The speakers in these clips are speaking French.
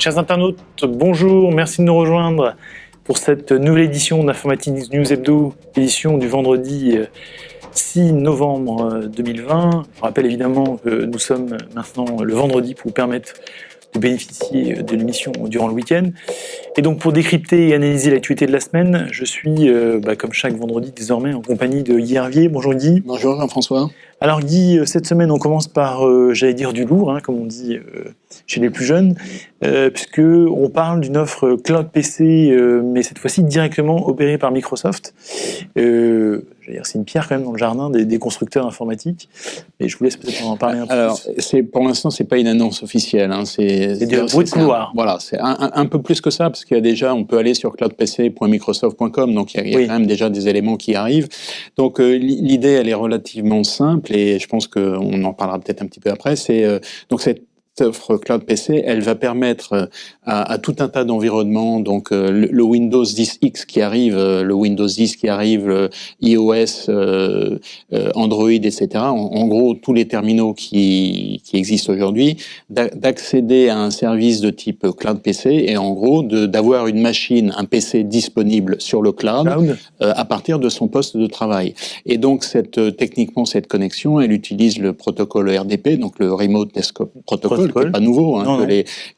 Chers internautes, bonjour, merci de nous rejoindre pour cette nouvelle édition d'Informatique News Hebdo, édition du vendredi 6 novembre 2020. Je rappelle évidemment que nous sommes maintenant le vendredi pour vous permettre de bénéficier de l'émission durant le week-end. Et donc pour décrypter et analyser l'actualité de la semaine, je suis comme chaque vendredi désormais en compagnie de Guy Hervier. Bonjour Guy. Bonjour Jean-François. Alors Guy, cette semaine on commence par, j'allais dire du lourd, comme on dit chez les plus jeunes, puisque on parle d'une offre cloud PC, mais cette fois-ci directement opérée par Microsoft. J'allais dire, c'est une pierre quand même dans le jardin des constructeurs informatiques, et je vous laisse peut-être en parler un peu. Alors, pour l'instant, c'est pas une annonce officielle. C'est du bruit de couloir. Voilà, c'est un peu plus que ça, parce qu'il y a déjà, on peut aller sur cloudpc.microsoft.com, donc il y a quand même déjà des éléments qui arrivent. Donc l'idée, elle est relativement simple, et je pense qu'on en parlera peut-être un petit peu après. Donc cette offre Cloud PC, elle va permettre à tout un tas d'environnements, donc le Windows 10X qui arrive, le Windows 10 qui arrive, iOS, Android, etc. En gros, tous les terminaux qui existent aujourd'hui, d'accéder à un service de type Cloud PC et en gros d'avoir une machine, un PC disponible sur le cloud à partir de son poste de travail. Et donc techniquement cette connexion, elle utilise le protocole RDP, donc le Remote Desktop Protocol. Qui n'est pas nouveau,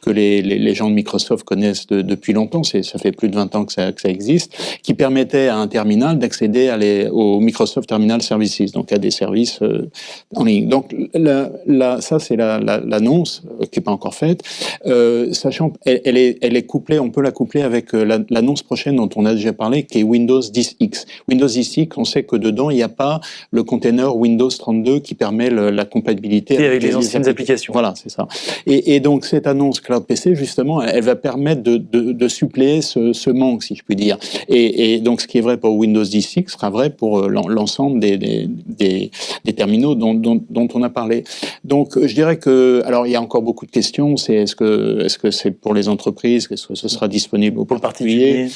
que les gens de Microsoft connaissent depuis longtemps, ça fait plus de 20 ans que ça existe, qui permettait à un terminal d'accéder au Microsoft Terminal Services, donc à des services en ligne. Donc ça c'est l'annonce qui n'est pas encore faite, sachant qu'elle est couplée, on peut la coupler avec l'annonce prochaine dont on a déjà parlé, qui est Windows 10X. Windows 10X, on sait que dedans il n'y a pas le container Windows 32 qui permet la compatibilité avec les anciennes applications. Voilà, c'est ça. Et donc cette annonce Cloud PC, justement, elle va permettre de suppléer ce manque, si je puis dire. Et donc ce qui est vrai pour Windows 10X sera vrai pour l'ensemble des terminaux dont on a parlé. Donc je dirais que, alors il y a encore beaucoup de questions. Est-ce que c'est pour les entreprises? Est-ce que ce sera disponible aux particuliers?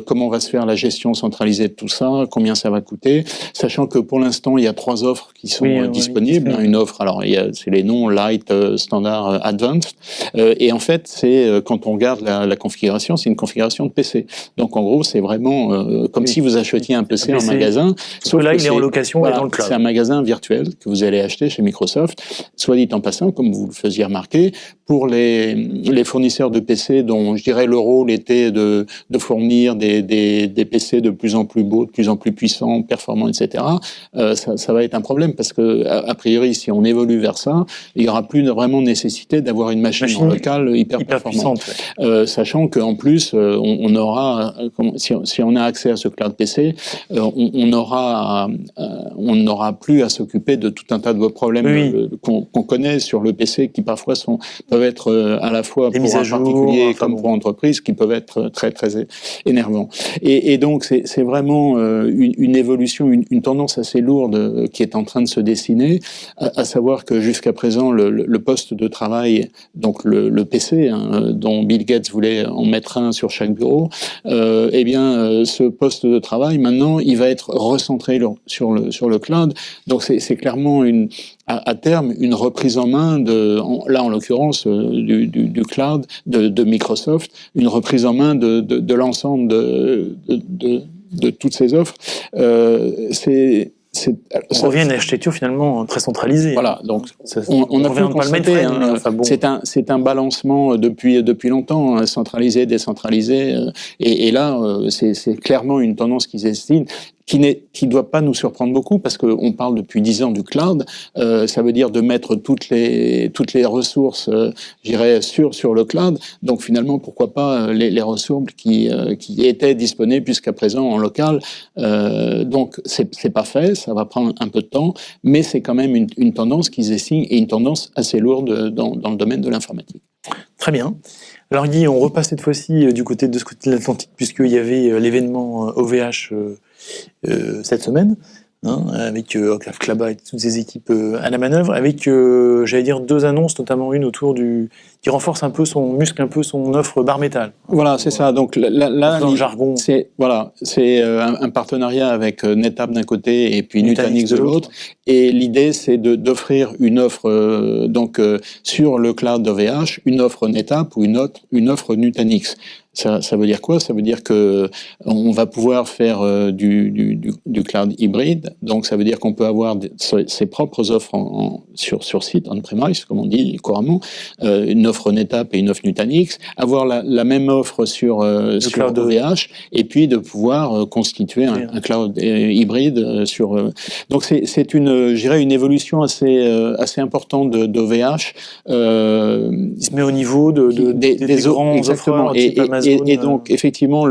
Comment va se faire la gestion centralisée de tout ça? Combien ça va coûter? Sachant que pour l'instant il y a 3 offres qui sont disponibles. Une offre, alors c'est les noms Light, Standard, Advanced, et en fait c'est quand on regarde la configuration, c'est une configuration de PC. Donc en gros c'est vraiment comme si vous achetiez un PC en magasin, sauf que là il est en location et dans le cloud. C'est un magasin virtuel que vous allez acheter chez Microsoft. Soit dit en passant, comme vous le faisiez remarquer, pour les fournisseurs de PC dont je dirais le rôle était de fournir des PC de plus en plus beaux, de plus en plus puissants, performants, etc. Ça va être un problème parce que a priori si on évolue vers ça, il y aura plus vraiment nécessité d'avoir une machine locale hyper performante. Sachant qu'en plus, on aura, si on a accès à ce cloud PC, on n'aura plus à s'occuper de tout un tas de problèmes qu'on connaît sur le PC qui parfois peuvent être à la fois pour un particulier comme pour entreprise, qui peuvent être très très énervants. Et donc c'est vraiment une évolution, une tendance assez lourde qui est en train de se dessiner, à savoir que jusqu'à présent le poste de travail, donc le PC, dont Bill Gates voulait en mettre un sur chaque bureau, ce poste de travail, maintenant, il va être recentré sur le cloud. Donc c'est clairement à terme une reprise en main là en l'occurrence du cloud de Microsoft, une reprise en main de l'ensemble de toutes ces offres. On revient à une architecture finalement très centralisée. Voilà, donc on a pu constater, c'est un balancement depuis longtemps, centralisé, décentralisé, et là c'est clairement une tendance qui s'estime, qui doit pas nous surprendre beaucoup parce que on parle depuis 10 ans du cloud. Ça veut dire de mettre toutes les ressources, je dirais, sur le cloud. Donc finalement, pourquoi pas les ressources qui étaient disponibles jusqu'à présent en local. Donc c'est pas fait, ça va prendre un peu de temps, mais c'est quand même une tendance qui s'estime, et une tendance assez lourde dans le domaine de l'informatique. Très bien. Alors Guy, on repasse cette fois-ci du côté de l'Atlantique, puisqu'il y avait l'événement OVH cette semaine. avec Octave Klaba et toutes ses équipes à la manœuvre, avec, j'allais dire, 2 annonces, notamment une autour qui renforce un peu muscle un peu son offre bar métal. Voilà, c'est ça. Donc là dans le jargon. c'est un partenariat avec NetApp d'un côté et puis Nutanix de l'autre. Et l'idée, c'est d'offrir une offre sur le cloud d'OVH, une offre NetApp ou une offre Nutanix. Ça veut dire quoi? Ça veut dire que on va pouvoir faire du cloud hybride. Donc ça veut dire qu'on peut avoir ses propres offres sur site, on-premise, comme on dit couramment, une offre NetApp et une offre Nutanix, avoir la même offre sur OVH, et puis de pouvoir constituer un cloud hybride sur. Donc c'est une évolution assez importante d'OVH. Il se met au niveau des grands exactement. offreurs type Amazon. Et donc, effectivement,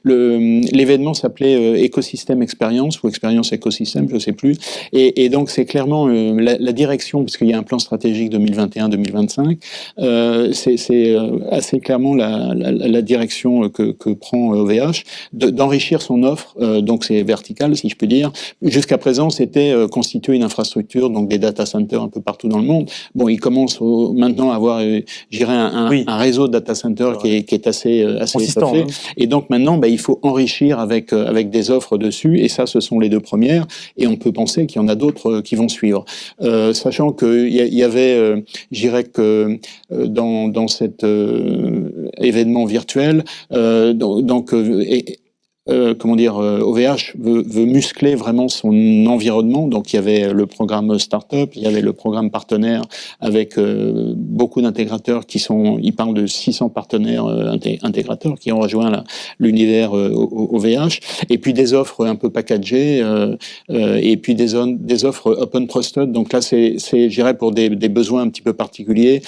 l'événement s'appelait Écosystème Expérience ou Expérience Écosystème, je ne sais plus. Et donc, c'est clairement la direction, puisqu'il y a un plan stratégique 2021-2025, c'est assez clairement la direction que prend OVH, d'enrichir son offre. Donc, c'est vertical, si je puis dire. Jusqu'à présent, c'était constituer une infrastructure, donc des data centers un peu partout dans le monde. Bon, il commence maintenant à avoir, je dirais, un réseau de data centers qui est assez étoffé. Et donc maintenant, il faut enrichir avec des offres dessus. Et ça, ce sont les 2 premières. Et on peut penser qu'il y en a d'autres qui vont suivre. Sachant qu'il y avait, je dirais que dans cet événement virtuel, OVH veut muscler vraiment son environnement. Donc il y avait le programme Startup, il y avait le programme partenaire avec beaucoup d'intégrateurs ils parlent de 600 partenaires intégrateurs qui ont rejoint l'univers OVH, et puis des offres un peu packagées, et puis des offres open trusted. Donc là c'est je dirais pour des besoins un petit peu particuliers,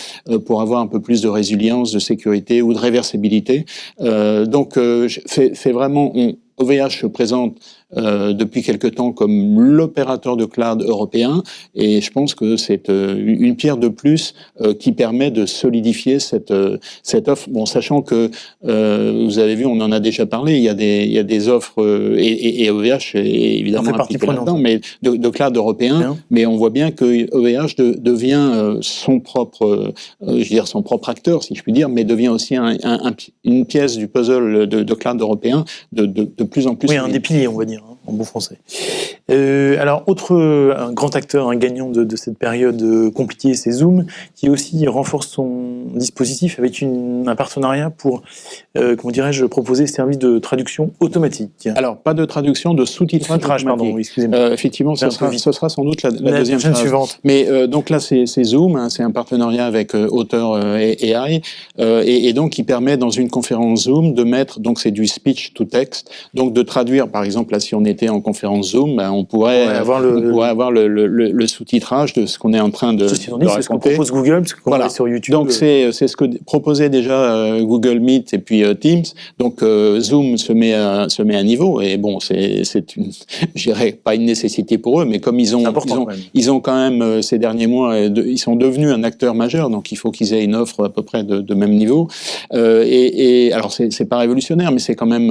pour avoir un peu plus de résilience, de sécurité ou de réversibilité. Donc c'est vraiment OVH se présente depuis quelque temps comme l'opérateur de cloud européen, et je pense que c'est une pierre de plus qui permet de solidifier cette offre. Bon, sachant que vous avez vu, on en a déjà parlé, il y a des offres et OVH est évidemment impliqué là-dedans, mais de cloud européen. Mais on voit bien que OVH devient son propre acteur, si je puis dire, mais devient aussi une pièce du puzzle de cloud européen de plus en plus. Oui, un des piliers, on va dire, en bon français. Alors, un grand acteur, un gagnant de cette période compliquée, c'est Zoom, qui aussi renforce son dispositif avec un partenariat pour, comment dirais-je, proposer ce service de traduction automatique. Alors, pas de traduction, de sous-titrage automatique. Pardon, excusez-moi. Effectivement, ce sera sans doute la deuxième phase suivante. Mais donc là, c'est Zoom, c'est un partenariat avec Auteur AI, et donc qui permet dans une conférence Zoom de mettre, donc c'est du speech to text, donc de traduire, par exemple, là, si on était en conférence Zoom, on pourrait avoir le sous-titrage de ce qu'on est en train de raconter. C'est ce qu'on propose Google, parce qu'on est sur YouTube. Donc c'est ce que proposait déjà Google Meet et puis Teams. Donc Zoom se met à niveau, et bon, c'est je dirais pas une nécessité pour eux, mais comme ils ont quand même ces derniers mois, ils sont devenus un acteur majeur, donc il faut qu'ils aient une offre à peu près de même niveau. Et alors c'est pas révolutionnaire, mais c'est quand même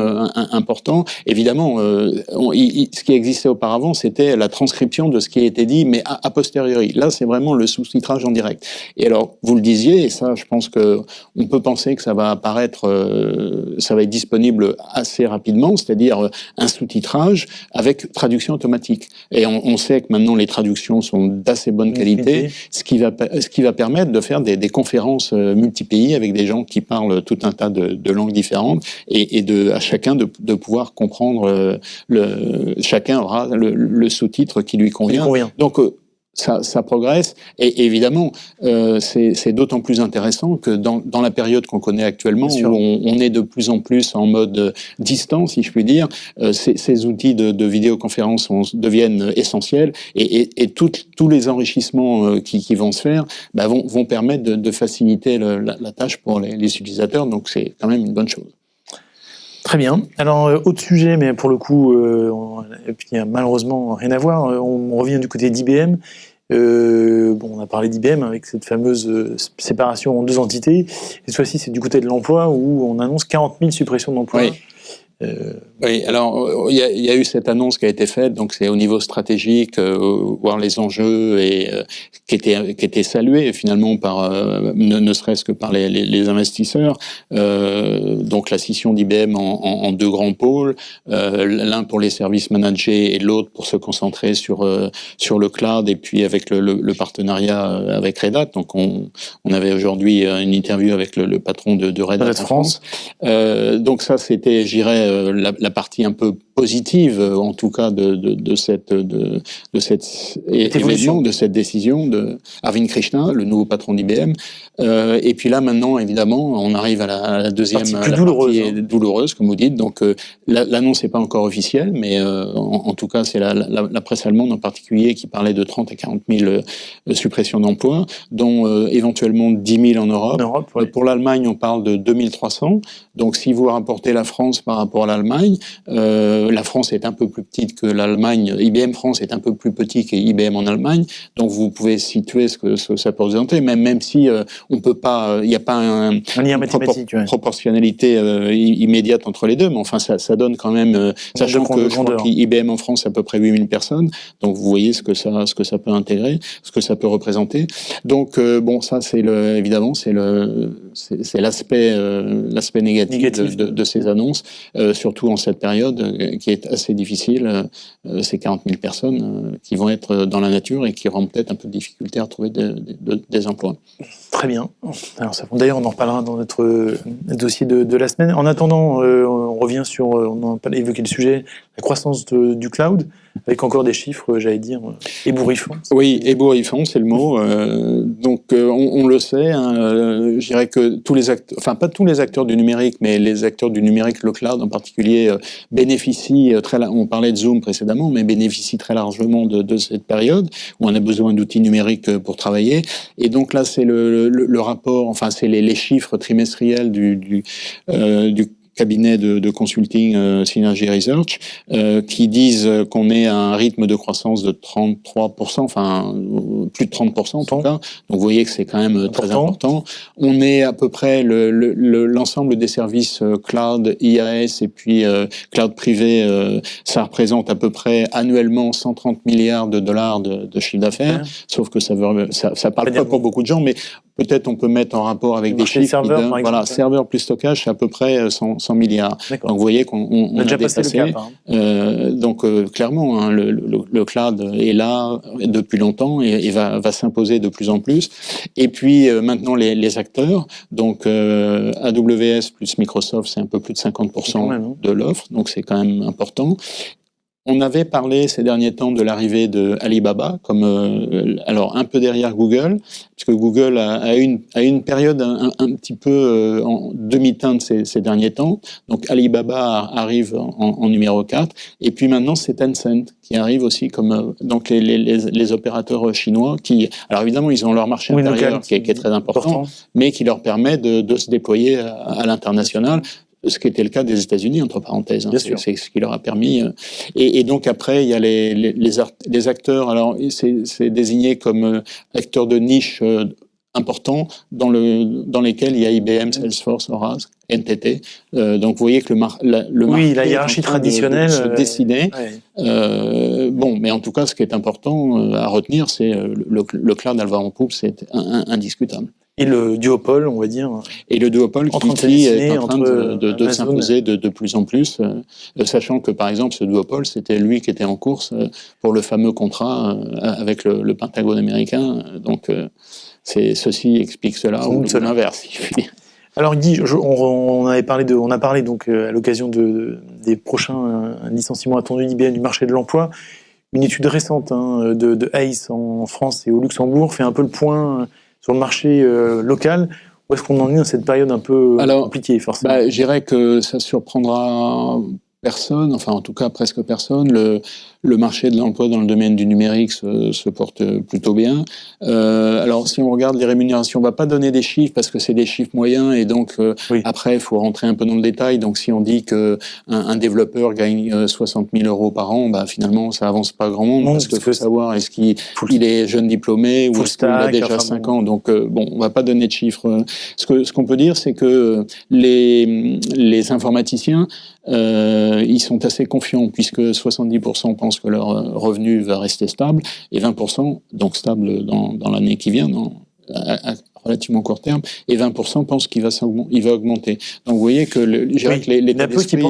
important. Évidemment, ce qui existait auparavant, c'était la transcription de ce qui a été dit, mais a posteriori. Là, c'est vraiment le sous-titrage en direct. Et alors, vous le disiez, et ça, je pense que on peut penser que ça va apparaître, ça va être disponible assez rapidement, c'est-à-dire un sous-titrage avec traduction automatique. Et on sait que maintenant les traductions sont d'assez bonne qualité, ce qui va permettre de faire des conférences multi-pays avec des gens qui parlent tout un tas de langues différentes, et à chacun de pouvoir comprendre, chacun aura le sous-titre qui lui convient. Donc ça progresse, et évidemment c'est d'autant plus intéressant que dans la période qu'on connaît actuellement, où on est de plus en plus en mode distant, si je puis dire, ces outils de vidéoconférence deviennent essentiels, et tous les enrichissements qui vont se faire vont permettre de faciliter la tâche pour les utilisateurs, donc c'est quand même une bonne chose. Très bien. Alors, autre sujet, mais pour le coup, et puis, malheureusement, rien à voir. On revient du côté d'IBM. On a parlé d'IBM avec cette fameuse séparation en 2 entités. Cette fois-ci, c'est du côté de l'emploi, où on annonce 40 000 suppressions d'emplois. Oui. Oui, alors il y a eu cette annonce qui a été faite, donc c'est au niveau stratégique, voir les enjeux et qui était salué finalement par ne serait-ce que par les investisseurs. Donc la scission d'IBM en deux grands pôles, l'un pour les services managés et l'autre pour se concentrer sur le cloud et puis avec le partenariat avec Red Hat. Donc on avait aujourd'hui une interview avec le patron de Red Hat en France. Donc ça c'était, je dirais, la partie un peu positive, en tout cas de cette événement, de cette décision de Arvind Krishna, le nouveau patron d'IBM. Et puis là maintenant, évidemment, on arrive à la deuxième partie douloureuse, comme vous dites. Donc l'annonce n'est pas encore officielle, mais en tout cas, c'est la presse allemande en particulier qui parlait de 30 à 40 000 suppressions d'emplois, dont éventuellement 10 000 en Europe. Oui. Pour l'Allemagne, on parle de 2300. Donc si vous rapportez la France par rapport à l'Allemagne, la France est un peu plus petite que l'Allemagne. IBM France est un peu plus petit qu'IBM en Allemagne. Donc vous pouvez situer ce que ça peut représenter, même si on peut pas, il n'y a pas un lien mathématique, proportionnalité immédiate entre les deux, mais enfin ça donne quand même, sachant que je crois qu'IBM en France c'est à peu près 8000 personnes. Donc vous voyez ce que ça peut intégrer, ce que ça peut représenter. Donc bon, ça c'est évidemment c'est l'aspect négatif de ces annonces, surtout en cette période qui est assez difficile. Ces 40 000 personnes qui vont être dans la nature et qui auront peut-être un peu de difficulté à trouver des emplois. Très bien. Alors, d'ailleurs, on en reparlera dans notre dossier de la semaine. En attendant, on revient sur, on a évoqué le sujet, la croissance du cloud, avec encore des chiffres, j'allais dire, ébouriffants. Oui, ébouriffants, c'est le mot. Donc, on le sait, hein, je dirais que tous les acteurs, enfin pas tous les acteurs du numérique, mais les acteurs du numérique, le cloud en particulier, bénéficient on parlait de Zoom précédemment, mais bénéficient très largement de cette période où on a besoin d'outils numériques pour travailler. Et donc là, c'est le rapport, enfin c'est les chiffres trimestriels du cabinet de consulting Synergy Research qui disent qu'on est à un rythme de croissance de 33%, enfin plus de 30% en tout cas. Donc vous voyez que c'est quand même très important. On est à peu près l'ensemble des services cloud, IaaS et puis cloud privé, ça représente à peu près annuellement 130 milliards de dollars de chiffre d'affaires. Sauf que ça parle pas pour beaucoup de gens, mais peut-être on peut mettre en rapport avec des chiffres. Voilà, serveur plus stockage, c'est à peu près 100 milliards. Donc vous voyez qu'on a déjà dépassé le cap. Donc clairement, hein, le cloud est là depuis longtemps et va s'imposer de plus en plus. Et puis maintenant les acteurs, donc AWS plus Microsoft, c'est un peu plus de 50% de l'offre, donc c'est quand même important. On avait parlé ces derniers temps de l'arrivée de Alibaba, comme alors un peu derrière Google, puisque Google a une période un petit peu en demi-teinte ces derniers temps. Donc Alibaba arrive en numéro 4, et puis maintenant c'est Tencent qui arrive aussi comme donc les opérateurs chinois qui, alors évidemment ils ont leur marché intérieur qui est très important, mais qui leur permet de se déployer à l'international. Ce qui était le cas des États-Unis, entre parenthèses. Hein, c'est ce qui leur a permis. Et donc après, il y a les acteurs. Alors, c'est désigné comme acteurs de niche importants dans lesquels il y a IBM, Salesforce, Oracle, NTT. Donc vous voyez que le marché la hiérarchie traditionnelle se dessiner. Bon, mais en tout cas, ce qui est important à retenir, c'est le cloud à le vent en poupe, c'est indiscutable. Et le duopole, on va dire. Et le duopole qui est en train de s'imposer de plus en plus, sachant que, par exemple, ce duopole, c'était lui qui était en course pour le fameux contrat avec le Pentagone américain. Donc, ceci explique cela, ou l'inverse, si je puis dire. Alors Guy, on a parlé donc à l'occasion des prochains licenciements attendus d'IBM du marché de l'emploi. Une étude récente de ACE en France et au Luxembourg fait un peu le point sur le marché local. Où est-ce qu'on en est dans cette période un peu compliquée, forcément? Je dirais que ça surprendra personne, enfin en tout cas presque personne. Le marché de l'emploi dans le domaine du numérique se porte plutôt bien. Alors si on regarde les rémunérations, on va pas donner des chiffres parce que c'est des chiffres moyens et donc après il faut rentrer un peu dans le détail. Donc si on dit que un développeur gagne 60 000 euros par an, finalement ça avance pas grand monde parce qu'il faut savoir est-ce qu'il est jeune diplômé ou est-ce qu'il a déjà 5 ans. Donc on va pas donner de chiffres. Ce qu'on peut dire, c'est que les informaticiens ils sont assez confiants puisque 70% pensent que leur revenu va rester stable et 20%, donc stable dans l'année qui vient, à relativement court terme, et 20% pensent qu'il va augmenter. Donc vous voyez que je dirais que l'état d'esprit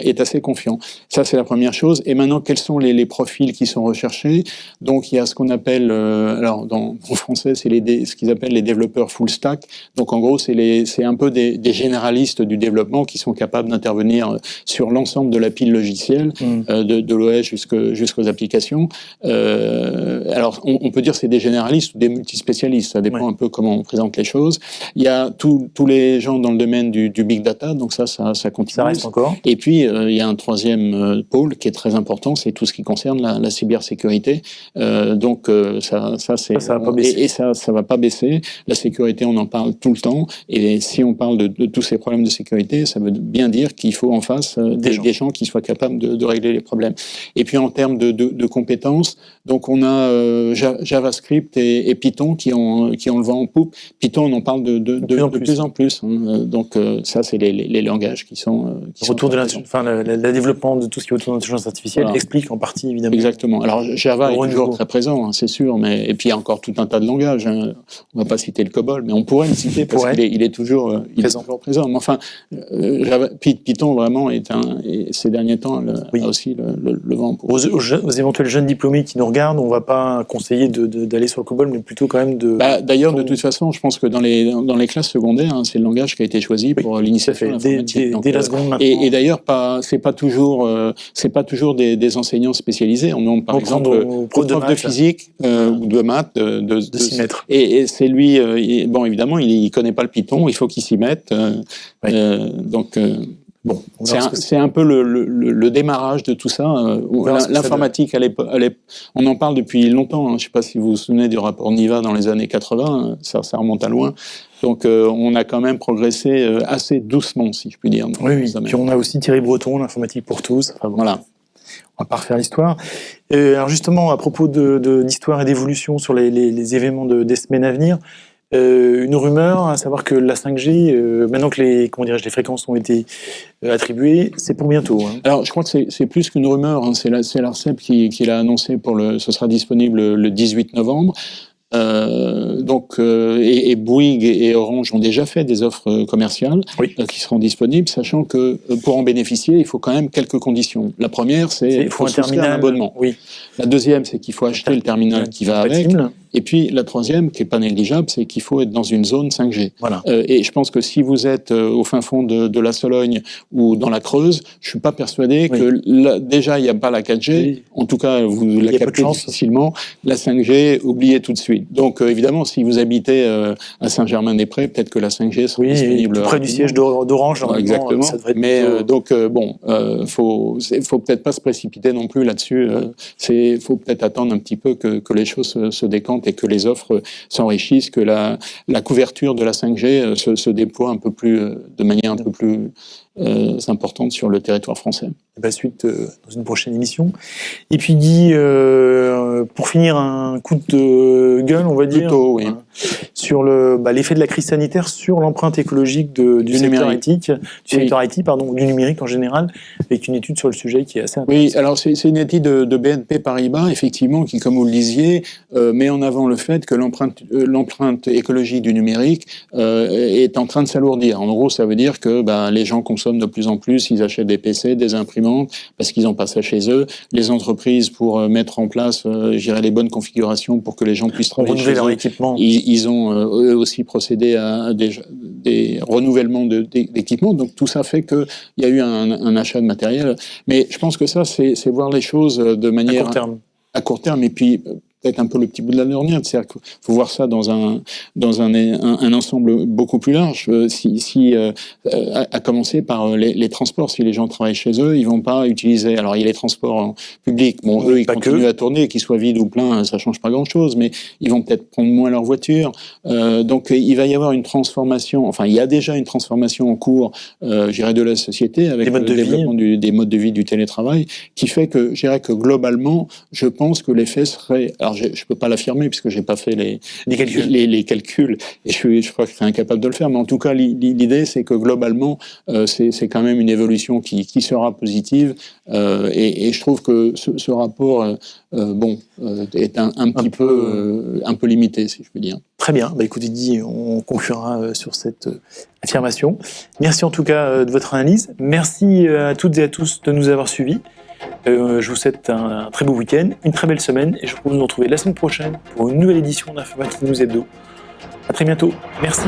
est assez confiant. Ça, c'est la première chose. Et maintenant, quels sont les profils qui sont recherchés? Donc, il y a ce qu'on appelle, alors en français, c'est ce qu'ils appellent les développeurs full stack. Donc, en gros, c'est un peu des généralistes du développement qui sont capables d'intervenir sur l'ensemble de la pile logicielle, de l'OS jusqu'aux applications. Alors, on peut dire c'est des généralistes ou des multispécialistes. Ça dépend un peu comment on présente les choses. Il y a tous les gens dans le domaine du big data. Donc, ça continue. Ça reste encore. Et puis, il y a un troisième pôle qui est très important, c'est tout ce qui concerne la cybersécurité. Donc, ça va pas baisser. Et ça va pas baisser. La sécurité, on en parle tout le temps. Et si on parle de tous ces problèmes de sécurité, ça veut bien dire qu'il faut en face des gens qui soient capables de régler les problèmes. Et puis, en termes de compétences, donc on a JavaScript et Python qui ont le vent en poupe. Python, on en parle de plus en plus. Donc, ça, c'est les langages qui sont le développement de tout ce qui est autour de l'intelligence artificielle explique en partie, évidemment. Exactement. Alors, Java est toujours très présent, c'est sûr, et puis il y a encore tout un tas de langages. On ne va pas citer le COBOL, mais on pourrait le citer parce qu'il est toujours présent. Mais enfin, Python, vraiment, ces derniers temps, a aussi le vent. Aux éventuels jeunes diplômés qui nous regardent, on ne va pas conseiller d'aller sur le COBOL, mais plutôt quand même de... D'ailleurs, de toute façon, je pense que dans les classes secondaires, c'est le langage qui a été choisi pour l'initiation à l'informatique. Dès la seconde, maintenant. Et d'ailleurs, c'est pas toujours des enseignants spécialisés. On par exemple au prof de physique ou de maths de s'y mettre. Et c'est lui. Bon, évidemment, il connaît pas le Python. Il faut qu'il s'y mette. Donc. Bon, c'est un peu le démarrage de tout ça. L'informatique, on en parle depuis longtemps. Je ne sais pas si vous vous souvenez du rapport NIVA dans les années 80. Ça remonte à loin. Donc, on a quand même progressé assez doucement, si je puis dire. Oui. Puis on a aussi Thierry Breton, l'informatique pour tous. Enfin, bon, voilà. On va pas refaire l'histoire. Alors justement, à propos d'histoire et d'évolution sur les événements des semaines à venir, une rumeur, à savoir que la 5G, maintenant que les fréquences ont été attribuées, c'est pour bientôt. Alors, je crois que c'est plus qu'une rumeur. C'est l'ARCEP qui l'a annoncé ce sera disponible le 18 novembre. Et Bouygues et Orange ont déjà fait des offres commerciales qui seront disponibles, sachant que pour en bénéficier, il faut quand même quelques conditions. La première, c'est qu'il faut souscrire un abonnement. La deuxième, c'est qu'il faut acheter le terminal qui va avec. Et puis la troisième, qui n'est pas négligeable, c'est qu'il faut être dans une zone 5G. Voilà. Et je pense que si vous êtes au fin fond de la Sologne ou dans la Creuse, je ne suis pas persuadé que déjà il n'y a pas la 4G. En tout cas, vous la captez difficilement. La 5G, oubliez tout de suite. Donc évidemment, si vous habitez à Saint-Germain-des-Prés, peut-être que la 5G sera disponible. Tout près du siège d'Orange. Exactement. Ça devrait être faut peut-être pas se précipiter non plus là-dessus. Faut peut-être attendre un petit peu que les choses se décantent et que les offres s'enrichissent, que la couverture de la 5G se déploie de manière un peu plus importante sur le territoire français. Suite dans une prochaine émission. Et puis Guy, pour finir, un coup de gueule, on va dire, plutôt, oui. Sur l'effet de la crise sanitaire sur l'empreinte écologique du secteur IT, du numérique en général, avec une étude sur le sujet qui est assez intéressante. Oui, alors c'est une étude de BNP Paribas, effectivement, qui, comme vous le disiez, met en avant le fait que l'empreinte écologique du numérique est en train de s'alourdir. En gros, ça veut dire que les gens consomment de plus en plus, ils achètent des PC, des imprimantes, parce qu'ils n'ont pas ça chez eux. Les entreprises, pour mettre en place, les bonnes configurations pour que les gens puissent travailler chez eux, équipement. Ils ont eux aussi procédé à des renouvellements d'équipements. Donc tout ça fait qu'il y a eu un achat de matériel. Mais je pense que ça, c'est voir les choses de manière à court terme. Et puis peut-être un peu le petit bout de la lorgnette, c'est-à-dire qu'il faut voir ça dans un ensemble beaucoup plus large. À commencer par les transports. Si les gens travaillent chez eux, ils vont pas utiliser. Alors il y a les transports publics. Bon, eux, ils continuent à tourner, qu'ils soient vides ou pleins, ça change pas grand-chose, mais ils vont peut-être prendre moins leur voiture. Donc il va y avoir une transformation. Enfin, il y a déjà une transformation en cours, de la société avec le développement des modes de vie du télétravail, qui fait que, que globalement, je pense que l'effet serait. Alors, alors je peux pas l'affirmer puisque j'ai pas fait les calculs et je crois que je serais incapable de le faire, mais en tout cas l'idée c'est que globalement c'est quand même une évolution qui sera positive et je trouve que ce rapport est un petit peu limité, si je peux dire. Très bien, écoutez Didier, on conclura sur cette affirmation. Merci en tout cas de votre analyse. Merci à toutes et à tous de nous avoir suivis. Je vous souhaite un très beau week-end, une très belle semaine et je vous propose de nous retrouver la semaine prochaine pour une nouvelle édition d'Informatique News Hebdo. À très bientôt. Merci.